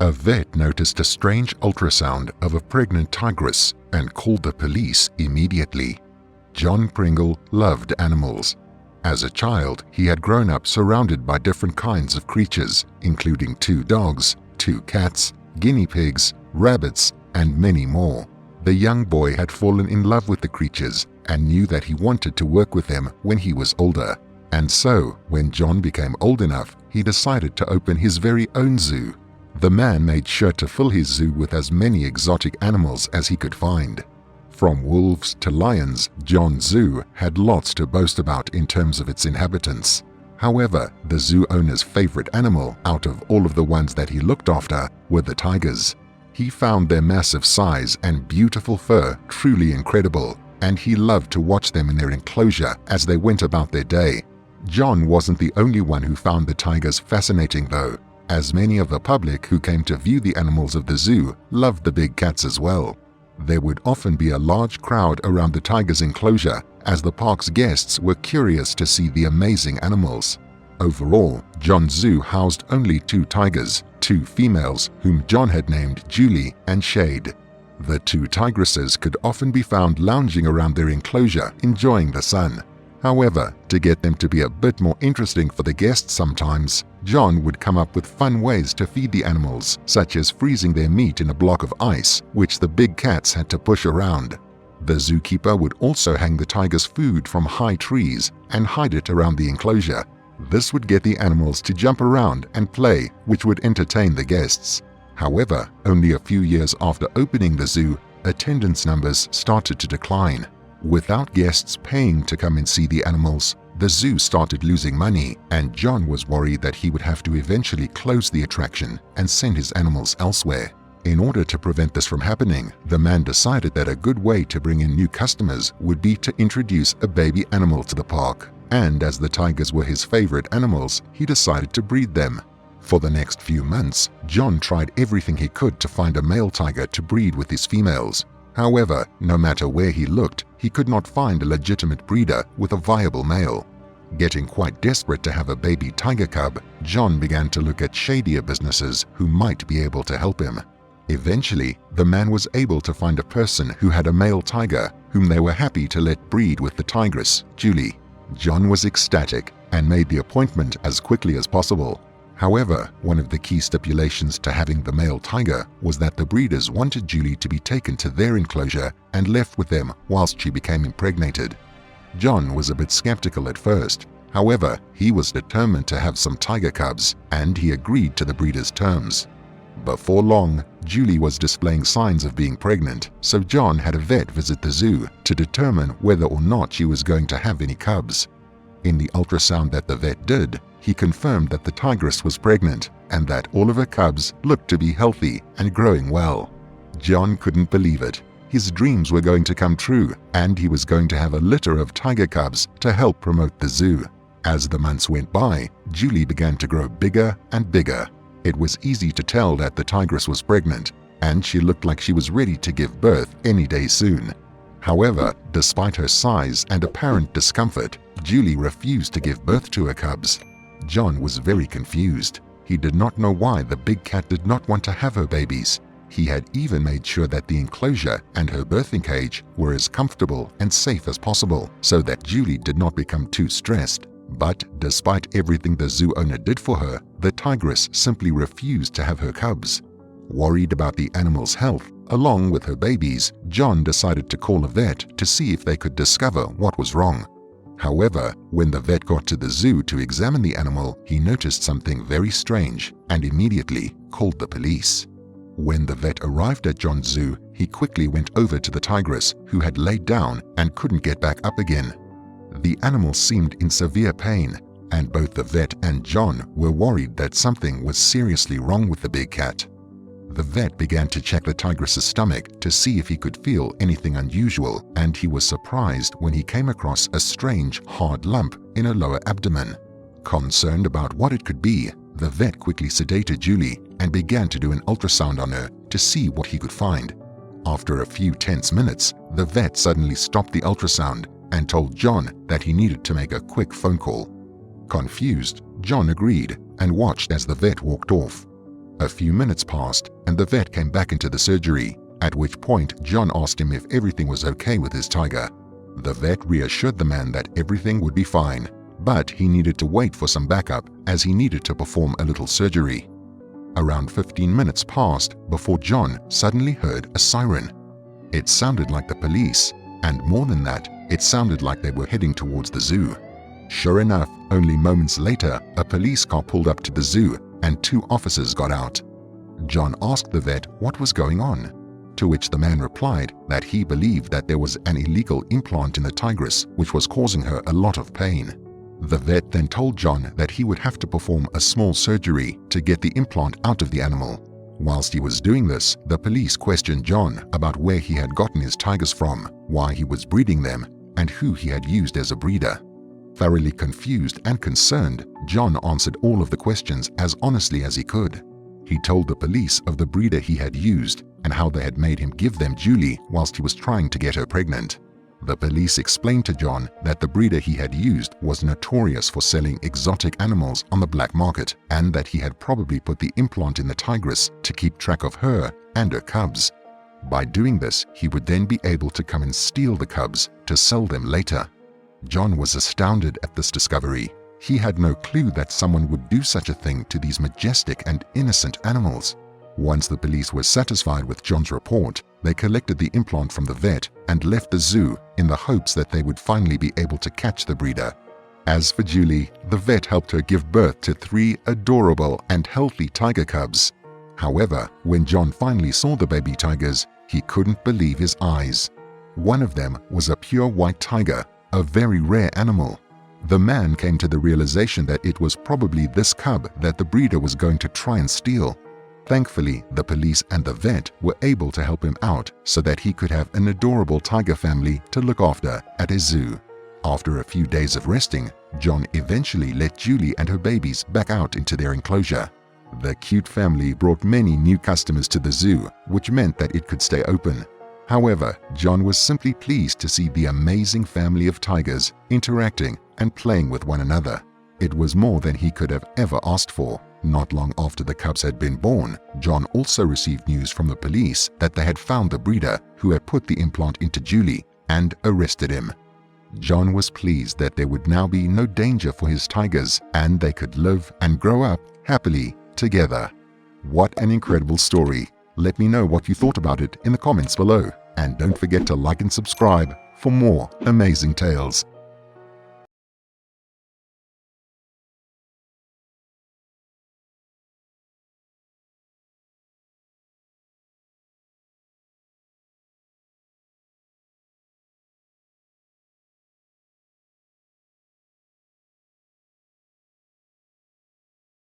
A vet noticed a strange ultrasound of a pregnant tigress and called the police immediately. John Pringle loved animals. As a child, he had grown up surrounded by different kinds of creatures, including 2 dogs, 2 cats, guinea pigs, rabbits, and many more. The young boy had fallen in love with the creatures and knew that he wanted to work with them when he was older. And so, when John became old enough, he decided to open his very own zoo. The man made sure to fill his zoo with as many exotic animals as he could find. From wolves to lions, John's zoo had lots to boast about in terms of its inhabitants. However, the zoo owner's favorite animal out of all of the ones that he looked after were the tigers. He found their massive size and beautiful fur truly incredible, and he loved to watch them in their enclosure as they went about their day. John wasn't the only one who found the tigers fascinating though, as many of the public who came to view the animals of the zoo loved the big cats as well. There would often be a large crowd around the tigers' enclosure as the park's guests were curious to see the amazing animals. Overall, John's zoo housed only 2 tigers, 2 females whom John had named Julie and Shade. The 2 tigresses could often be found lounging around their enclosure enjoying the sun. However, to get them to be a bit more interesting for the guests sometimes, John would come up with fun ways to feed the animals, such as freezing their meat in a block of ice, which the big cats had to push around. The zookeeper would also hang the tigers' food from high trees and hide it around the enclosure. This would get the animals to jump around and play, which would entertain the guests. However, only a few years after opening the zoo, attendance numbers started to decline. Without guests paying to come and see the animals, the zoo started losing money, and John was worried that he would have to eventually close the attraction and send his animals elsewhere. In order to prevent this from happening, the man decided that a good way to bring in new customers would be to introduce a baby animal to the park. And as the tigers were his favorite animals, he decided to breed them. For the next few months, John tried everything he could to find a male tiger to breed with his females. However, no matter where he looked, he could not find a legitimate breeder with a viable male. Getting quite desperate to have a baby tiger cub, John began to look at shadier businesses who might be able to help him. Eventually, the man was able to find a person who had a male tiger whom they were happy to let breed with the tigress, Julie. John was ecstatic and made the appointment as quickly as possible. However, one of the key stipulations to having the male tiger was that the breeders wanted Julie to be taken to their enclosure and left with them whilst she became impregnated. John was a bit skeptical at first. However, he was determined to have some tiger cubs, and he agreed to the breeders' terms. Before long, Julie was displaying signs of being pregnant, so John had a vet visit the zoo to determine whether or not she was going to have any cubs. In the ultrasound that the vet did, he confirmed that the tigress was pregnant and that all of her cubs looked to be healthy and growing well. John couldn't believe it. His dreams were going to come true, and he was going to have a litter of tiger cubs to help promote the zoo. As the months went by, Julie began to grow bigger and bigger. It was easy to tell that the tigress was pregnant, and she looked like she was ready to give birth any day soon. However, despite her size and apparent discomfort, Julie refused to give birth to her cubs. John was very confused. He did not know why the big cat did not want to have her babies. He had even made sure that the enclosure and her birthing cage were as comfortable and safe as possible so that Julie did not become too stressed. But despite everything the zoo owner did for her, the tigress simply refused to have her cubs. Worried about the animal's health, along with her babies, John decided to call a vet to see if they could discover what was wrong. However, when the vet got to the zoo to examine the animal, he noticed something very strange and immediately called the police. When the vet arrived at John's zoo, he quickly went over to the tigress, who had laid down and couldn't get back up again. The animal seemed in severe pain, and both the vet and John were worried that something was seriously wrong with the big cat. The vet began to check the tigress's stomach to see if he could feel anything unusual, and he was surprised when he came across a strange, hard lump in her lower abdomen. Concerned about what it could be, the vet quickly sedated Julie and began to do an ultrasound on her to see what he could find. After a few tense minutes, the vet suddenly stopped the ultrasound and told John that he needed to make a quick phone call. Confused, John agreed and watched as the vet walked off. A few minutes passed and the vet came back into the surgery, at which point John asked him if everything was okay with his tiger. The vet reassured the man that everything would be fine, but he needed to wait for some backup as he needed to perform a little surgery. Around 15 minutes passed before John suddenly heard a siren. It sounded like the police, and more than that, it sounded like they were heading towards the zoo. Sure enough, only moments later, a police car pulled up to the zoo and 2 officers got out. John asked the vet what was going on, to which the man replied that he believed that there was an illegal implant in the tigress which was causing her a lot of pain. The vet then told John that he would have to perform a small surgery to get the implant out of the animal. Whilst he was doing this, the police questioned John about where he had gotten his tigers from, why he was breeding them, and who he had used as a breeder. Thoroughly confused and concerned, John answered all of the questions as honestly as he could. He told the police of the breeder he had used and how they had made him give them Julie whilst he was trying to get her pregnant. The police explained to John that the breeder he had used was notorious for selling exotic animals on the black market and that he had probably put the implant in the tigress to keep track of her and her cubs. By doing this, he would then be able to come and steal the cubs to sell them later. John was astounded at this discovery. He had no clue that someone would do such a thing to these majestic and innocent animals. Once the police were satisfied with John's report, they collected the implant from the vet and left the zoo in the hopes that they would finally be able to catch the breeder. As for Julie, the vet helped her give birth to 3 adorable and healthy tiger cubs. However, when John finally saw the baby tigers, he couldn't believe his eyes. One of them was a pure white tiger, a very rare animal. The man came to the realization that it was probably this cub that the breeder was going to try and steal. Thankfully, the police and the vet were able to help him out so that he could have an adorable tiger family to look after at his zoo. After a few days of resting, John eventually let Julie and her babies back out into their enclosure. The cute family brought many new customers to the zoo, which meant that it could stay open. However, John was simply pleased to see the amazing family of tigers interacting and playing with one another. It was more than he could have ever asked for. Not long after the cubs had been born, John also received news from the police that they had found the breeder who had put the implant into Julie and arrested him. John was pleased that there would now be no danger for his tigers and they could live and grow up happily together. What an incredible story! Let me know what you thought about it in the comments below, and don't forget to like and subscribe for more amazing tales.